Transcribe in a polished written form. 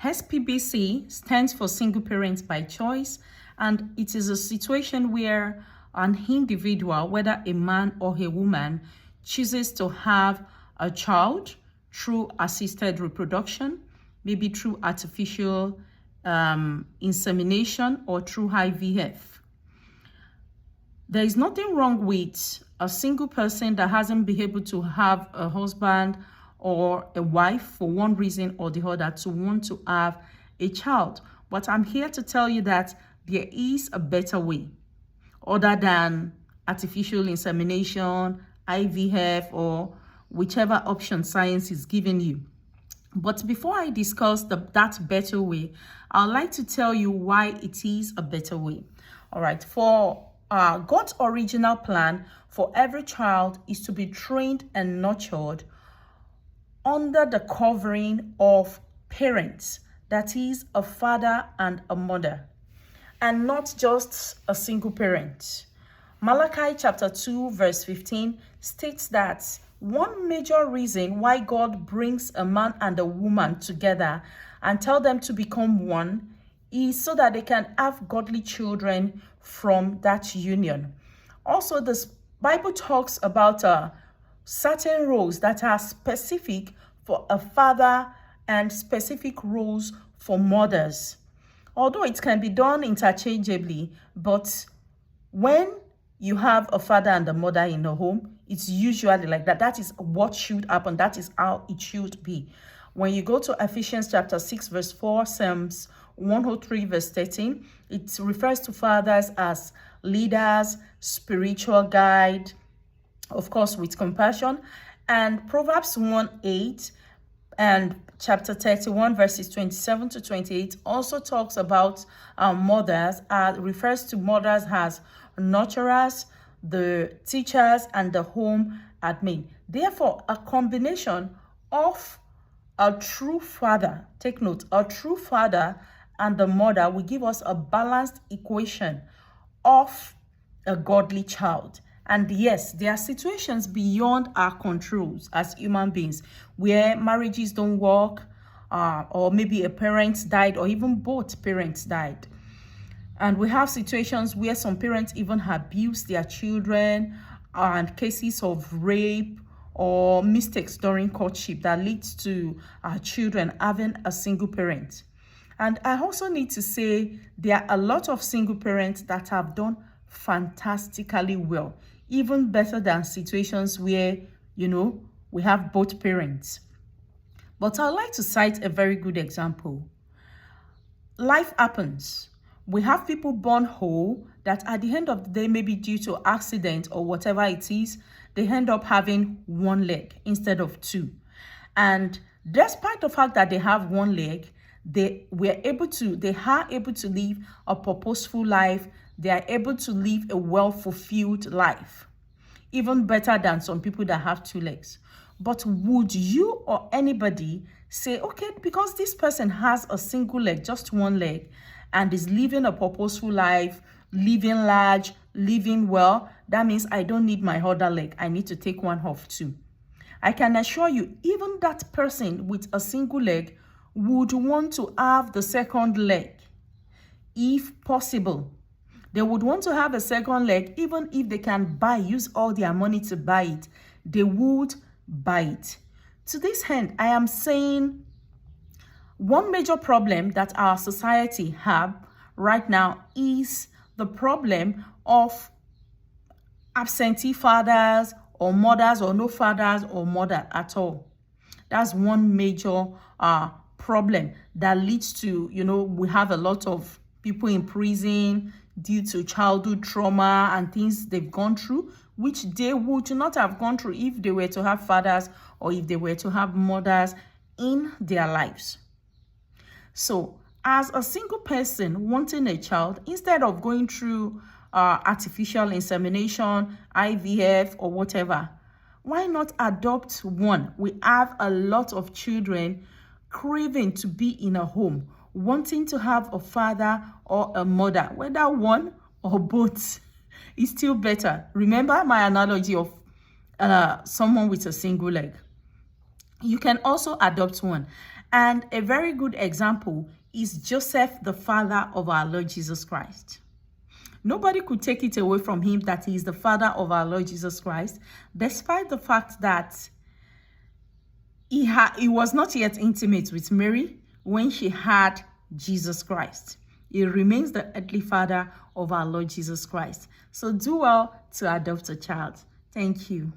SPBC stands for single parents by choice, and it is a situation where an individual, whether a man or a woman, chooses to have a child through assisted reproduction, maybe through artificial insemination or through IVF. There is nothing wrong with a single person that hasn't been able to have a husband or a wife for one reason or the other to want to have a child. But I'm here to tell you that there is a better way other than artificial insemination, IVF, or whichever option science is giving you. But before I discuss that better way, I'd like to tell you why it is a better way. All right, for God's original plan for every child is to be trained and nurtured under the covering of parents, that is, a father and a mother, and not just a single parent. Malachi chapter 2 verse 15 states that one major reason why God brings a man and a woman together and tell them to become one is so that they can have godly children from that union. Also, the Bible talks about certain roles that are specific for a father and specific roles for mothers. Although it can be done interchangeably, but when you have a father and a mother in a home, it's usually like that. That is what should happen. That is how it should be. When you go to Ephesians chapter 6 verse 4, Psalms 103 verse 13, it refers to fathers as leaders, spiritual guide, of course with compassion. And Proverbs 1:8 and chapter 31 verses 27 to 28 also talks about mothers, refers to mothers as nurturers, the teachers, and the home admin. Therefore, a combination of a true father, take note, a true father and the mother will give us a balanced equation of a godly child. And yes, there are situations beyond our controls as human beings where marriages don't work, or maybe a parent died, or even both parents died. And we have situations where some parents even abuse their children, and cases of rape or mistakes during courtship that leads to our children having a single parent. And I also need to say there are a lot of single parents that have done fantastically well, even better than situations where, we have both parents. But I'd like to cite a very good example. Life happens. We have people born whole that at the end of the day, maybe due to accident or whatever it is, they end up having one leg instead of two. And despite the fact that they have one leg, they are able to live a purposeful life. They are able to live a well-fulfilled life, even better than some people that have two legs. But would you or anybody say, okay, because this person has a single leg, just one leg, and is living a purposeful life, living large, living well, that means I don't need my other leg. I need to take one off too. I can assure you, even that person with a single leg would want to have the second leg if possible. They would want to have a second leg, even if they can use all their money to buy it, they would buy it. To this end, I am saying one major problem that our society have right now is the problem of absentee fathers or mothers, or no fathers or mother at all. That's one major problem that leads to, we have a lot of people in prison due to childhood trauma and things they've gone through, which they would not have gone through if they were to have fathers or if they were to have mothers in their lives. So as a single person wanting a child, instead of going through artificial insemination, IVF, or whatever, why not adopt one? We have a lot of children craving to be in a home, wanting to have a father or a mother, whether one or both is still better. Remember my analogy of someone with a single leg. You can also adopt one. And a very good example is Joseph, the father of our Lord Jesus Christ. Nobody could take it away from him that he is the father of our Lord Jesus Christ, despite the fact that he was not yet intimate with Mary when she had Jesus Christ. He remains the earthly father of our Lord Jesus Christ. So do well to adopt a child. Thank you.